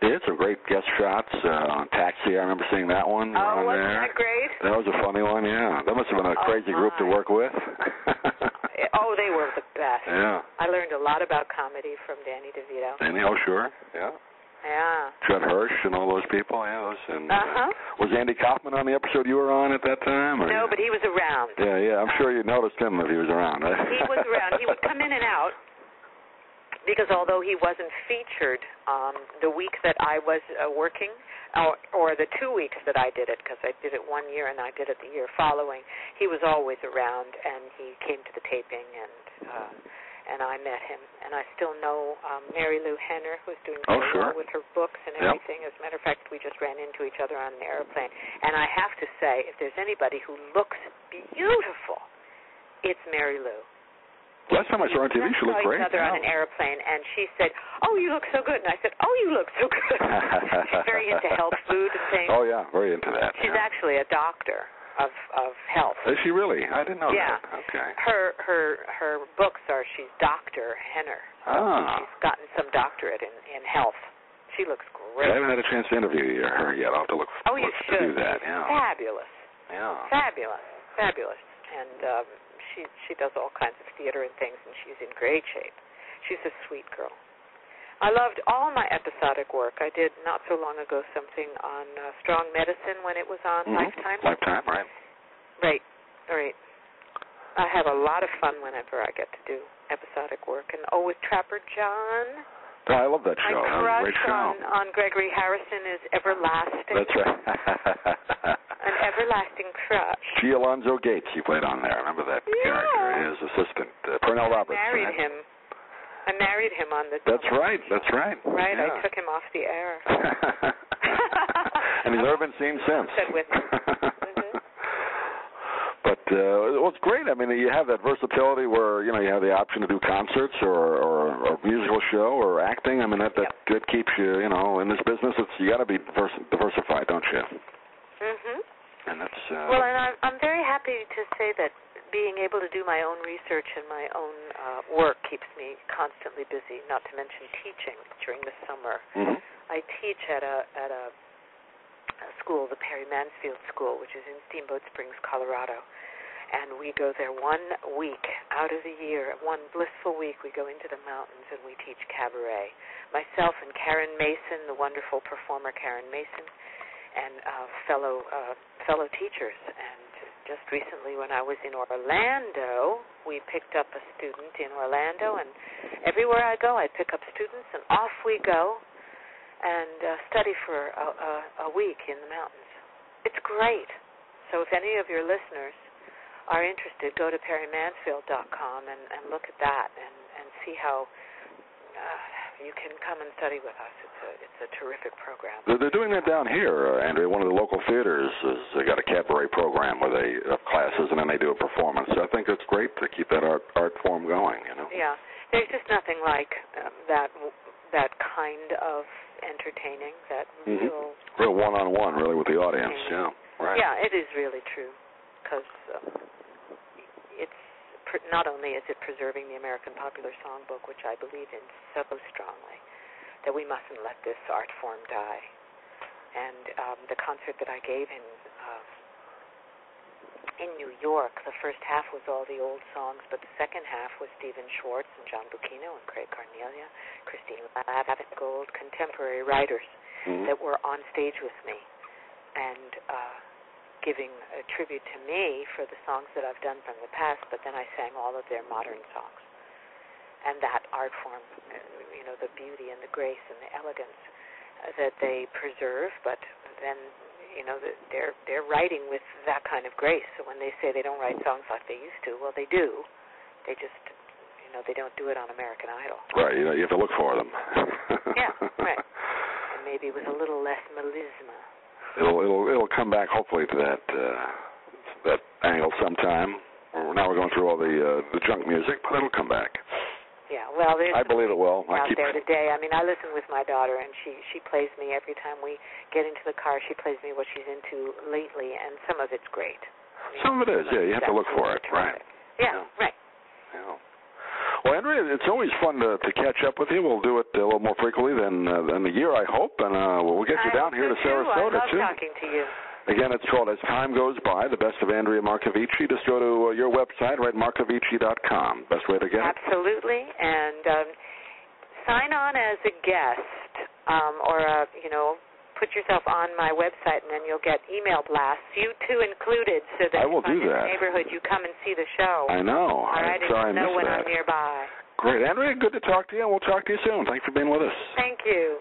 Did some great guest shots on Taxi. I remember seeing that one. Oh, wasn't there. that great? That was a funny one, yeah. That must have been a crazy group to work with. Oh, they were the best. Yeah. I learned a lot about comedy from Danny DeVito. Danny, oh, sure, yeah. Yeah. Judd Hirsch and all those people, yeah. And, was Andy Kaufman on the episode you were on at that time? Or? No, but he was around. Yeah. I'm sure you noticed him if he was around. Right? He was around. He would come in and out. Because although he wasn't featured the week that I was working, or the 2 weeks that I did it, because I did it 1 year and I did it the year following, he was always around, and he came to the taping, and I met him. And I still know Mary Lou Henner, who's doing very well with her books and everything. As a matter of fact, we just ran into each other on an airplane. And I have to say, if there's anybody who looks beautiful, it's Mary Lou. Last time I saw her on TV, she looked great. We saw each other on an airplane, and she said, "Oh, you look so good." And I said, "Oh, you look so good." She's very into health food and things. Oh, yeah, very into that. She's actually a doctor of health. Is she really? I didn't know that. Okay. Her books are, she's Dr. Henner. She's gotten some doctorate in health. She looks great. I haven't had a chance to interview her yet. I'll have to look you should. to do that. Yeah. Fabulous. Yeah. Fabulous. And she does all kinds of theater and things, and she's in great shape. She's a sweet girl. I loved all my episodic work. I did not so long ago something on strong medicine when it was on Lifetime. Lifetime, right. Right. I have a lot of fun whenever I get to do episodic work. And with Trapper John. Oh, I love that show. My crush on Gregory Harrison is everlasting. That's right. An everlasting crush. G. Alonzo Gates, he played on there. Remember that character, his assistant, Pernell Roberts. I married him on the. That's right. Right, yeah. I took him off the air. And he's never been seen since. With him. But it's great. I mean, you have that versatility where you have the option to do concerts or a musical show or acting. I mean, that keeps you in this business. You got to be diversified, don't you? And that's well, and I'm very happy to say that being able to do my own research and my own work keeps me constantly busy. Not to mention teaching during the summer. I teach at a school, the Perry Mansfield School, which is in Steamboat Springs, Colorado. And we go there 1 week out of the year, one blissful week. We go into the mountains and we teach cabaret. Myself and Karen Mason, the wonderful performer Karen Mason, and fellow teachers. And just recently when I was in Orlando, we picked up a student in Orlando. And everywhere I go, I pick up students, and off we go. And study for a week in the mountains. It's great. So if any of your listeners are interested, go to perrymansfield.com and look at that and see how you can come and study with us. It's a terrific program. They're doing that down here, Andrea. One of the local theaters has got a cabaret program where they have classes and then they do a performance. So I think it's great to keep that art form going. Yeah, there's just nothing like that kind of entertaining, that real one-on-one, really, with the audience. Yeah, right. Yeah, it is really true, because it's not only is it preserving the American Popular Songbook, which I believe in so strongly, that we mustn't let this art form die. And the concert that I gave in New York, the first half was all the old songs, but the second half was Stephen Schwartz and John Bucchino and Craig Carnelia, Christine Gold, contemporary writers that were on stage with me and giving a tribute to me for the songs that I've done from the past, but then I sang all of their modern songs. And that art form, the beauty and the grace and the elegance that they preserve, but then they're writing with that kind of grace. So when they say they don't write songs like they used to, well, they do. They just, they don't do it on American Idol. Right. You have to look for them. Yeah. Right. And maybe with a little less melisma. It'll come back hopefully to that angle sometime. Now we're going through all the junk music, but it'll come back. Yeah, well, I believe it will. Out there today. I mean, I listen with my daughter, and she plays me every time we get into the car. She plays me what she's into lately, and some of it's great. Some of it is, yeah. You have to look for it, right? Yeah, right. Yeah. Well, Andrea, it's always fun to catch up with you. We'll do it a little more frequently than a year, I hope, and we'll get you down here to Sarasota, I love talking to you. Again, it's called As Time Goes By, The Best of Andrea Marcovicci. Just go to your website, right, marcovicci.com. Best way to get it? Absolutely, and sign on as a guest or, put yourself on my website, and then you'll get email blasts, you two included, so that I will do in that. the neighborhood you come and see the show. I know. All right, I'm sorry I know missed when that. I'm nearby. Great. Andrea, good to talk to you, and we'll talk to you soon. Thanks for being with us. Thank you.